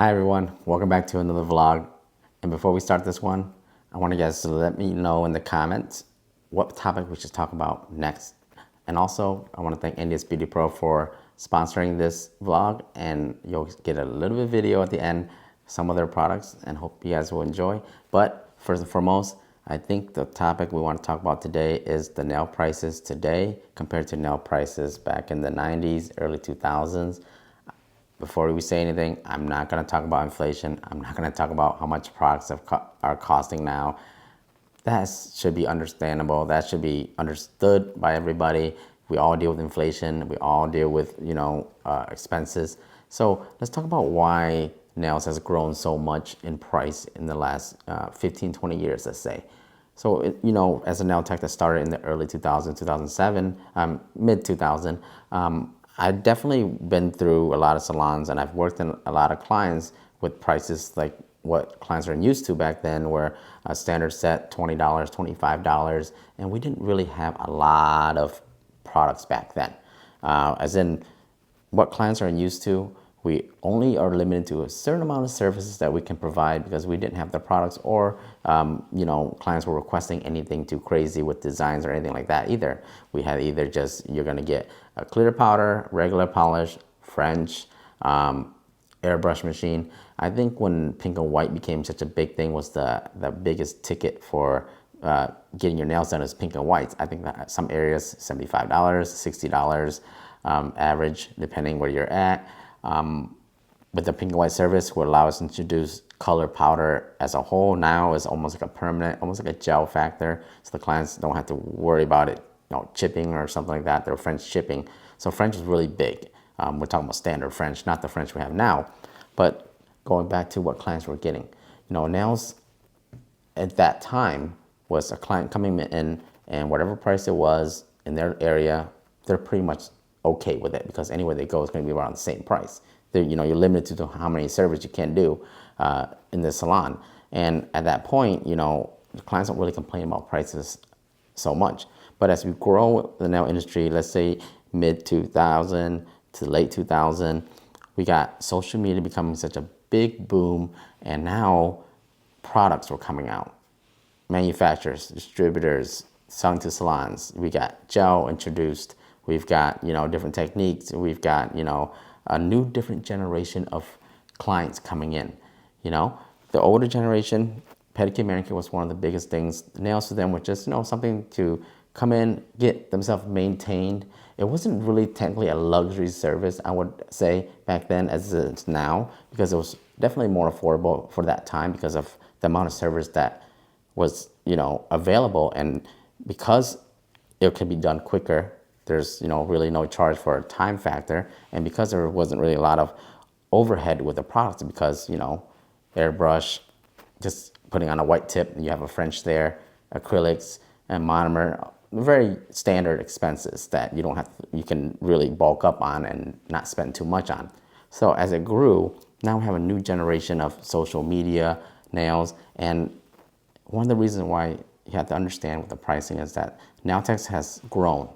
Hi everyone, welcome back to another vlog. And before we start this one, I want you guys to let me know in the comments what topic we should talk about next. And also, I want to thank 90's Beauty Pro for sponsoring this vlog, and you'll get a little bit of video at the end, some of their products, and hope you guys will enjoy. But first and foremost, I think the topic we want to talk about today is the nail prices today compared to nail prices back in the 90s, early 2000s. Before we say anything, I'm not going to talk about inflation. I'm not going to talk about how much products are costing now. That should be understandable. That should be understood by everybody. We all deal with inflation. We all deal with, expenses. So let's talk about why nails has grown so much in price in the last 15, 20 years, let's say. So, as a nail tech that started in the early 2000s, 2007, mid 2000, I've definitely been through a lot of salons, and I've worked in a lot of clients with prices like what clients are used to back then, where a standard set $20, $25, and we didn't really have a lot of products back then. As in what clients are used to, we only are limited to a certain amount of services that we can provide because we didn't have the products, or clients were requesting anything too crazy with designs or anything like that either. We had either just, you're gonna get a clear powder, regular polish, French, airbrush machine. I think when pink and white became such a big thing was the biggest ticket for getting your nails done is pink and whites. I think that some areas $75, $60 average, depending where you're at. But the pink and white service would allow us to introduce color powder as a whole. Now is almost like a permanent, almost like a gel factor, so the clients don't have to worry about it, chipping or something like that. They're French chipping. So French is really big. We're talking about standard French, not the French we have now. But going back to what clients were getting, nails at that time was a client coming in, and whatever price it was in their area, they're pretty much okay with it, because anywhere they go, it's going to be around the same price. You're limited to how many services you can do in the salon. And at that point, the clients don't really complain about prices so much. But as we grow the nail industry, let's say mid 2000 to late 2000, we got social media becoming such a big boom, and now products were coming out. Manufacturers, distributors, selling to salons. We got gel introduced. We've got, different techniques. We've got, a new different generation of clients coming in. The older generation, pedicure, manicure was one of the biggest things. Nails for them were just, something to come in, get themselves maintained. It wasn't really technically a luxury service, I would say, back then as it's now, because it was definitely more affordable for that time because of the amount of service that was, available. And because it could be done quicker, there's, really no charge for a time factor. And because there wasn't really a lot of overhead with the products, because, airbrush, just putting on a white tip, you have a French there, acrylics and monomer, very standard expenses that you can really bulk up on and not spend too much on. So as it grew, now we have a new generation of social media nails. And one of the reasons why you have to understand with the pricing is that nail techs has grown.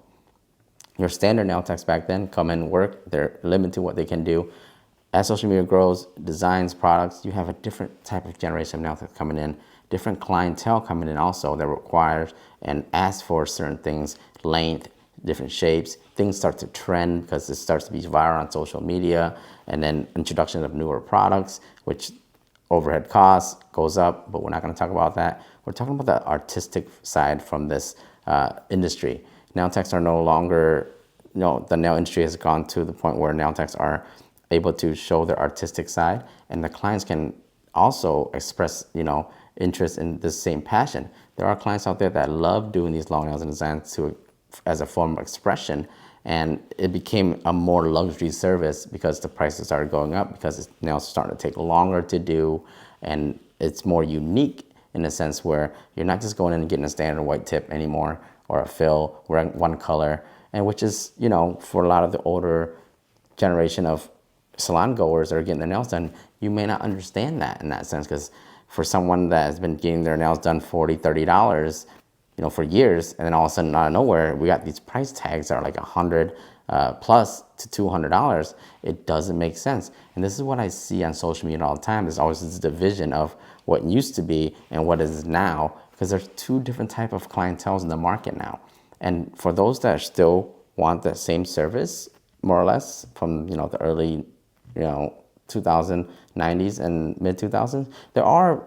Your standard nail techs back then come in, work, they're limited to what they can do. As social media grows, designs, products, you have a different type of generation of nail techs coming in, different clientele coming in also that requires and asks for certain things, length, different shapes. Things start to trend because it starts to be viral on social media, and then introduction of newer products, which overhead costs goes up, but we're not going to talk about that. We're talking about the artistic side from this industry. Nail techs are no longer, the nail industry has gone to the point where nail techs are able to show their artistic side, and the clients can also express, interest in the same passion. There are clients out there that love doing these long nails and designs as a form of expression, and it became a more luxury service because the prices started going up, because nails are starting to take longer to do, and it's more unique in a sense where you're not just going in and getting a standard white tip anymore, or a fill, wearing one color, and which is, for a lot of the older generation of salon goers that are getting their nails done, you may not understand that in that sense, because for someone that has been getting their nails done $40, $30, for years, and then all of a sudden out of nowhere, we got these price tags that are like $100, plus to $200, it doesn't make sense. And this is what I see on social media all the time. There's always this division of what used to be and what is now, because there's two different type of clientels in the market now. And for those that still want the same service, more or less, from the early 90s and mid 2000s,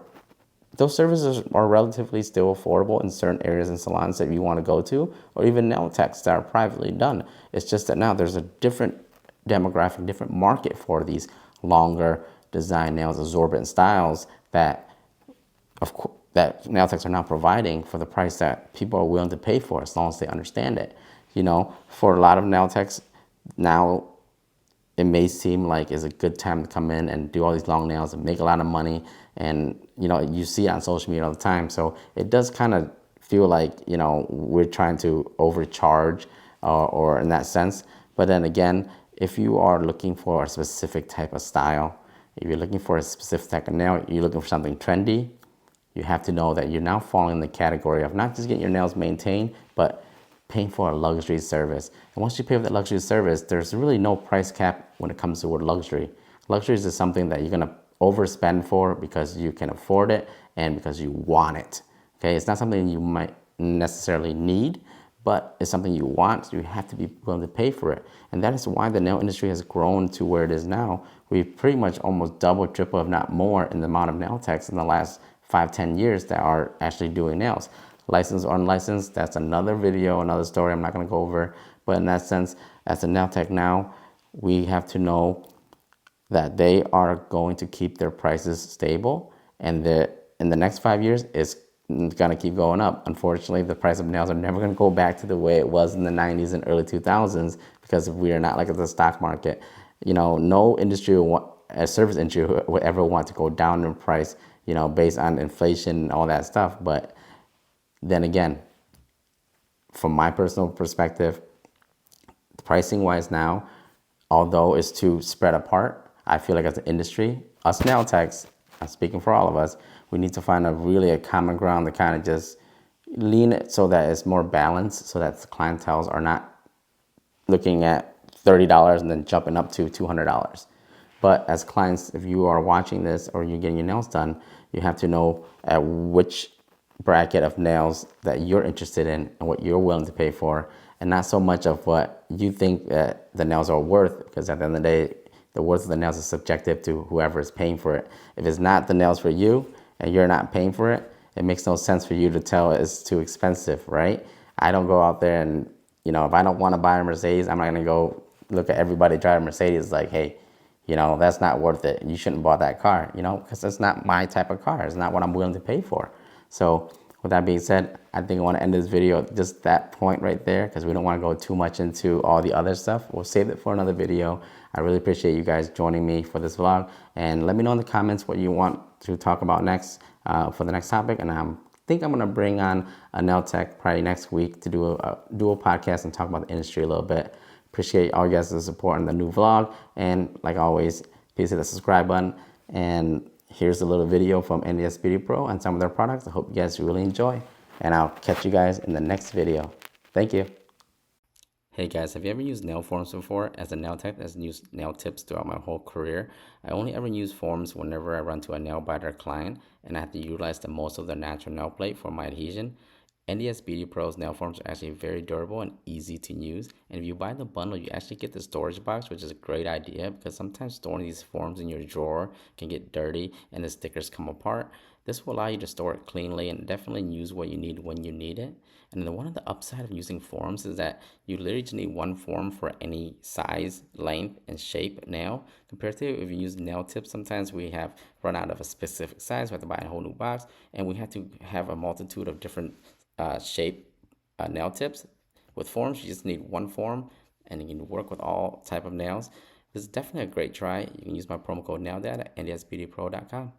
those services are relatively still affordable in certain areas and salons that you want to go to, or even nail techs that are privately done. It's just that now there's a different demographic, different market for these longer design nails, absorbent styles that that nail techs are now providing for the price that people are willing to pay for, as long as they understand it. For a lot of nail techs now, it may seem like it's a good time to come in and do all these long nails and make a lot of money. And, you see it on social media all the time. So it does kind of feel like, we're trying to overcharge or in that sense. But then again, if you are looking for a specific type of style, if you're looking for a specific type of nail, you're looking for something trendy, you have to know that you're now falling in the category of not just getting your nails maintained, but paying for a luxury service. And once you pay for that luxury service, there's really no price cap when it comes to the word luxury. Luxury is just something that you're gonna overspend for because you can afford it and because you want it. Okay, it's not something you might necessarily need, but it's something you want, so you have to be willing to pay for it. And that is why the nail industry has grown to where it is now. We've pretty much almost double, triple, if not more, in the amount of nail techs in the last 5-10 years that are actually doing nails. Licensed or unlicensed, that's another video, another story I'm not going to go over. But in that sense, as a nail tech now, we have to know that they are going to keep their prices stable, and that in the next 5 years, it's going to keep going up. Unfortunately, the price of nails are never going to go back to the way it was in the 90s and early 2000s, because we are not like the stock market. No industry a service industry would ever want to go down in price, based on inflation and all that stuff. But then again, from my personal perspective, pricing wise now, although it's too spread apart, I feel like as an industry, us nail techs, I'm speaking for all of us, we need to find a common ground to kind of just lean it so that it's more balanced, so that the clientels are not looking at $30 and then jumping up to $200. But as clients, if you are watching this or you're getting your nails done, you have to know at which bracket of nails that you're interested in and what you're willing to pay for, and not so much of what you think that the nails are worth, because at the end of the day, the worth of the nails is subjective to whoever is paying for it. If it's not the nails for you and you're not paying for it, it makes no sense for you to tell it's too expensive, right? I don't go out there and, if I don't want to buy a Mercedes, I'm not going to go look at everybody driving Mercedes like, hey, that's not worth it. You shouldn't have bought that car, because it's not my type of car. It's not what I'm willing to pay for. So with that being said, I think I want to end this video just that point right there, because we don't want to go too much into all the other stuff. We'll save it for another video. I really appreciate you guys joining me for this vlog, and let me know in the comments what you want to talk about next for the next topic. And I think I'm going to bring on a nail tech probably next week to do a podcast and talk about the industry a little bit. Appreciate all you guys' support on the new vlog, and like always, please hit the subscribe button. And here's a little video from NDS Beauty Pro and some of their products. I hope you guys really enjoy, and I'll catch you guys in the next video. Thank you. Hey guys, have you ever used nail forms before? As a nail tech that's used nail tips throughout my whole career, I only ever use forms whenever I run to a nail biter client and I have to utilize the most of their natural nail plate for my adhesion. NDS Beauty Pro's nail forms are actually very durable and easy to use. And if you buy the bundle, you actually get the storage box, which is a great idea, because sometimes storing these forms in your drawer can get dirty and the stickers come apart. This will allow you to store it cleanly and definitely use what you need when you need it. And then one of the upside of using forms is that you literally just need one form for any size, length, and shape nail. Compared to if you use nail tips, sometimes we have run out of a specific size, we have to buy a whole new box, and we have to have a multitude of different shape nail tips. With forms, you just need one form and you can work with all type of nails. This is definitely a great try. You can use my promo code NAILDAD at ndsbeautypro.com.